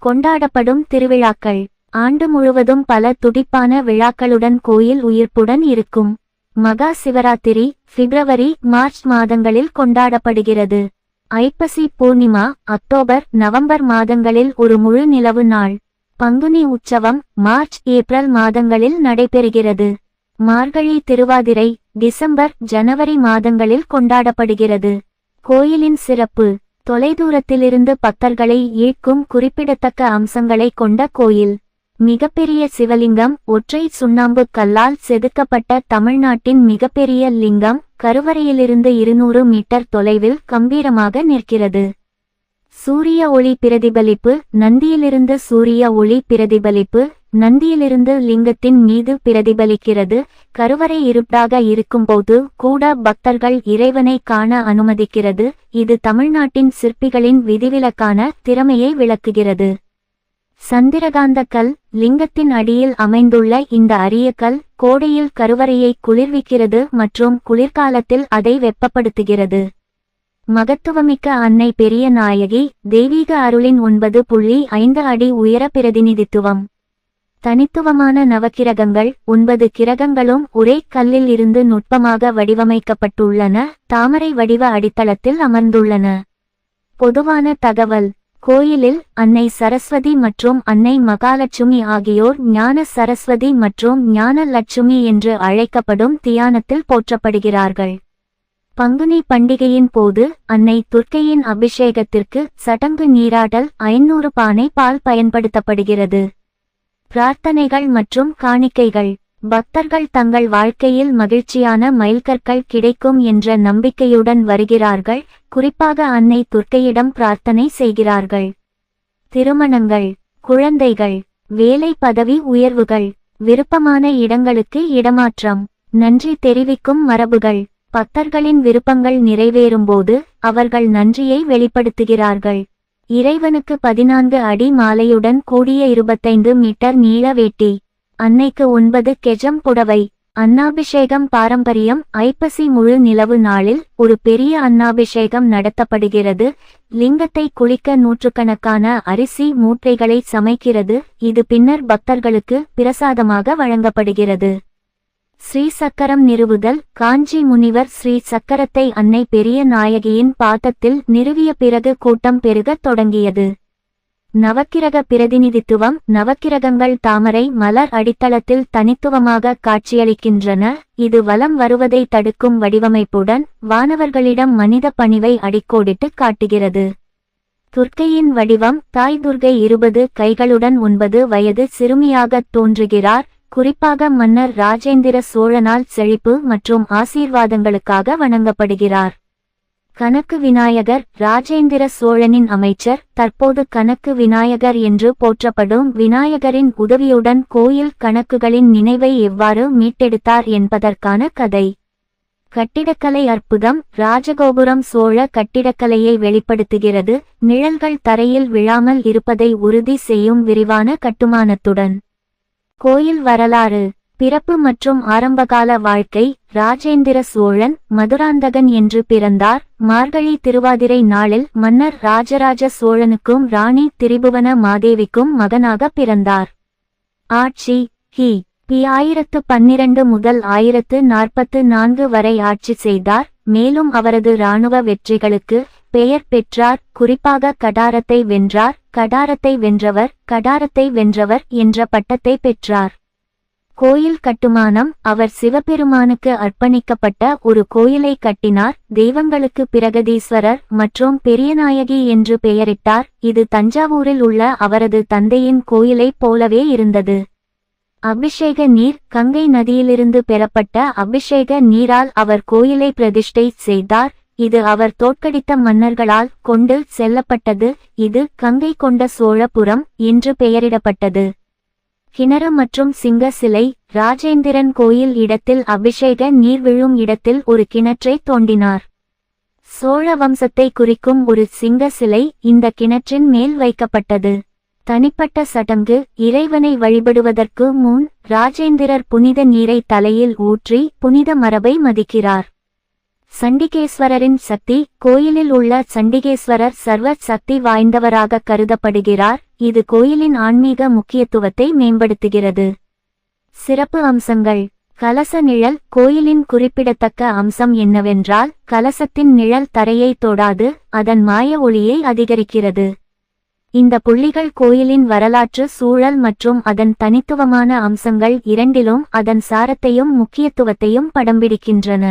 கொண்டாடப்படும் திருவிழாக்கள். ஆண்டு முழுவதும் பல துடிப்பான விழாக்களுடன் கோயில் உயிர்ப்புடன் இருக்கும். மகா சிவராத்திரி பிப்ரவரி மார்ச் மாதங்களில் கொண்டாடப்படுகிறது. ஐப்பசி பூர்ணிமா அக்டோபர் நவம்பர் மாதங்களில் ஒரு முழு நிலவு நாள். பங்குனி உற்சவம் மார்ச் ஏப்ரல் மாதங்களில் நடைபெறுகிறது. மார்கழி திருவாதிரை டிசம்பர் ஜனவரி மாதங்களில் கொண்டாடப்படுகிறது. கோயிலின் சிறப்பு. தொலைதூரத்திலிருந்து பக்தர்களை ஈர்க்கும் குறிப்பிடத்தக்க அம்சங்களை கொண்ட கோயில். மிகப்பெரிய சிவலிங்கம் ஒற்றை சுண்ணாம்பு கல்லால் செதுக்கப்பட்ட தமிழ்நாட்டின் மிகப்பெரிய லிங்கம் கருவறையிலிருந்து 200 மீட்டர் தொலைவில் கம்பீரமாக நிற்கிறது. சூரிய ஒளி பிரதிபலிப்பு. நந்தியிலிருந்து சூரிய ஒளி பிரதிபலிப்பு நந்தியிலிருந்து லிங்கத்தின் மீது பிரதிபலிக்கிறது. கருவறை இருட்டாக இருக்கும்போது கூட பக்தர்கள் இறைவனை காண அனுமதிக்கிறது. இது தமிழ்நாட்டின் சிற்பிகளின் விதிவிலக்கான திறமையை விளக்குகிறது. சந்திரகாந்த கல். லிங்கத்தின் அடியில் அமைந்துள்ள இந்த அரிய கல் கோடையில் கருவறையை குளிர்விக்கிறது மற்றும் குளிர்காலத்தில் அதை வெப்பப்படுத்துகிறது. மகத்துவமிக்க அன்னை பெரிய நாயகி தெய்வீக அருளின் 9.5 அடி உயர பிரதிநிதித்துவம். தனித்துவமான நவக்கிரகங்கள். 9 கிரகங்களும் ஒரே கல்லில் இருந்து நுட்பமாக வடிவமைக்கப்பட்டுள்ளன. தாமரை வடிவ அடித்தளத்தில் அமர்ந்துள்ளன. பொதுவான தகவல். கோயிலில் அன்னை சரஸ்வதி மற்றும் அன்னை மகாலட்சுமி ஆகியோர் ஞான சரஸ்வதி மற்றும் ஞான லட்சுமி என்று அழைக்கப்படும் தியானத்தில் போற்றப்படுகிறார்கள். பங்குனி பண்டிகையின் போது அன்னை துர்க்கையின் அபிஷேகத்திற்கு சடங்கு நீராடல் 500 பானை பால் பயன்படுத்தப்படுகிறது. பிரார்த்தனைகள் மற்றும் காணிக்கைகள். பக்தர்கள் தங்கள் வாழ்க்கையில் மகிழ்ச்சியான மைல்கற்கள் கிடைக்கும் என்ற நம்பிக்கையுடன் வருகிறார்கள். குறிப்பாக அன்னை துர்க்கையிடம் பிரார்த்தனை செய்கிறார்கள். திருமணங்கள், குழந்தைகள், வேலை பதவி உயர்வுகள், விருப்பமான இடங்களுக்கு இடமாற்றம், நன்றி தெரிவிக்கும் மரபுகள். பக்தர்களின் விருப்பங்கள் நிறைவேறும்போது அவர்கள் நன்றியை வெளிப்படுத்துகிறார்கள். இறைவனுக்கு 14 அடி மாலையுடன் கூடிய 25 மீட்டர் நீள வேட்டி. அன்னைக்கு 9 கெஜம் புடவை. அன்னாபிஷேகம் பாரம்பரியம். ஐப்பசி முழு நிலவு நாளில் ஒரு பெரிய அன்னாபிஷேகம் நடத்தப்படுகிறது. லிங்கத்தை குளிக்க நூற்றுக்கணக்கான அரிசி மூட்டைகளை சமைக்கிறது. இது பின்னர் பக்தர்களுக்கு பிரசாதமாக வழங்கப்படுகிறது. ஸ்ரீ சக்கரம் நிறுவுதல். காஞ்சி முனிவர் ஸ்ரீ சக்கரத்தை அன்னை பெரிய நாயகியின் பாதத்தில் நிறுவிய பிறகு கூட்டம் பெருகத் தொடங்கியது. நவக்கிரக பிரதிநிதித்துவம். நவக்கிரகங்கள் தாமரை மலர் அடித்தளத்தில் தனித்துவமாக காட்சியளிக்கின்றன. இது வலம் வருவதை தடுக்கும் வடிவமைப்புடன் வானவர்களிடம் மனித பணிவை அடிக்கோடிட்டு காட்டுகிறது. துர்க்கையின் வடிவம். தாய் துர்க்கை 20 கைகளுடன் 9 வயது சிறுமியாகத் தோன்றுகிறார். குறிப்பாக மன்னர் ராஜேந்திர சோழனால் செழிப்பு மற்றும் ஆசீர்வாதங்களுக்காக வணங்கப்படுகிறார். கணக்கு விநாயகர். ராஜேந்திர சோழனின் அமைச்சர். தற்போது கணக்கு விநாயகர் என்று போற்றப்படும் விநாயகரின் உதவியுடன் கோயில் கணக்குகளின் நினைவை எவ்வாறு மீட்டெடுத்தார் என்பதற்கான கதை. கட்டிடக்கலை அற்புதம். ராஜகோபுரம் சோழ கட்டிடக்கலையை வெளிப்படுத்துகிறது. நிழல்கள் தரையில் விழாமல் இருப்பதை உறுதி செய்யும் விரிவான கட்டுமானத்துடன். கோயில் வரலாறு. பிறப்பு மற்றும் ஆரம்பகால வாழ்க்கை. ராஜேந்திர சோழன் மதுராந்தகன் என்று பிறந்தார். மார்கழி திருவாதிரை நாளில் மன்னர் ராஜராஜ சோழனுக்கும் ராணி திரிபுவன மாதேவிக்கும் மகனாக பிறந்தார். ஆட்சி. பி 1012 முதல் 1044 வரை ஆட்சி செய்தார். மேலும் அவரது இராணுவ வெற்றிகளுக்கு பெயர் பெற்றார். குறிப்பாக கடாரத்தை வென்றார். கடாரத்தை வென்றவர் கடாரத்தை வென்றவர் என்ற பட்டத்தை பெற்றார். கோயில் கட்டுமானம். அவர் சிவபெருமானுக்கு அர்ப்பணிக்கப்பட்ட ஒரு கோயிலை கட்டினார். தெய்வங்களுக்கு பிரகதீஸ்வரர் மற்றும் பெரியநாயகி என்று பெயரிட்டார். இது தஞ்சாவூரில் உள்ள அவரது தந்தையின் கோயிலைப் போலவே இருந்தது. அபிஷேக நீர். கங்கை நதியிலிருந்து பெறப்பட்ட அபிஷேக நீரால் அவர் கோயிலை பிரதிஷ்டை செய்தார். இது அவர் தோற்கடித்த மன்னர்களால் கொண்டு செல்லப்பட்டது. இது கங்கை கொண்ட சோழபுரம் என்று பெயரிடப்பட்டது. கிணறு மற்றும் சிங்க சிலை. ராஜேந்திரன் கோயில் இடத்தில் அபிஷேக நீர் விழும் இடத்தில் ஒரு கிணற்றை தோண்டினார். சோழ வம்சத்தை குறிக்கும் ஒரு சிங்க சிலை இந்த கிணற்றின் மேல் வைக்கப்பட்டது. தனிப்பட்ட சடங்கு. இறைவனை வழிபடுவதற்கு முன் ராஜேந்திரர் புனித நீரை தலையில் ஊற்றி புனித மரபை மதிக்கிறார். சண்டிகேஸ்வரரின் சக்தி. கோயிலில் உள்ள சண்டிகேஸ்வரர் சர்வ சக்தி வாய்ந்தவராக கருதப்படுகிறார். இது கோயிலின் ஆன்மீக முக்கியத்துவத்தை மேம்படுத்துகிறது. சிறப்பு அம்சங்கள். கலச நிழல். கோயிலின் குறிப்பிடத்தக்க அம்சம் என்னவென்றால் கலசத்தின் நிழல் தரையை தொடாது, அதன் மாய ஒளியை அதிகரிக்கிறது. இந்த புள்ளிகள் கோயிலின் வரலாற்று சூழல் மற்றும் அதன் தனித்துவமான அம்சங்கள் இரண்டிலும் அதன் சாரத்தையும் முக்கியத்துவத்தையும் படம்பிடிக்கின்றன.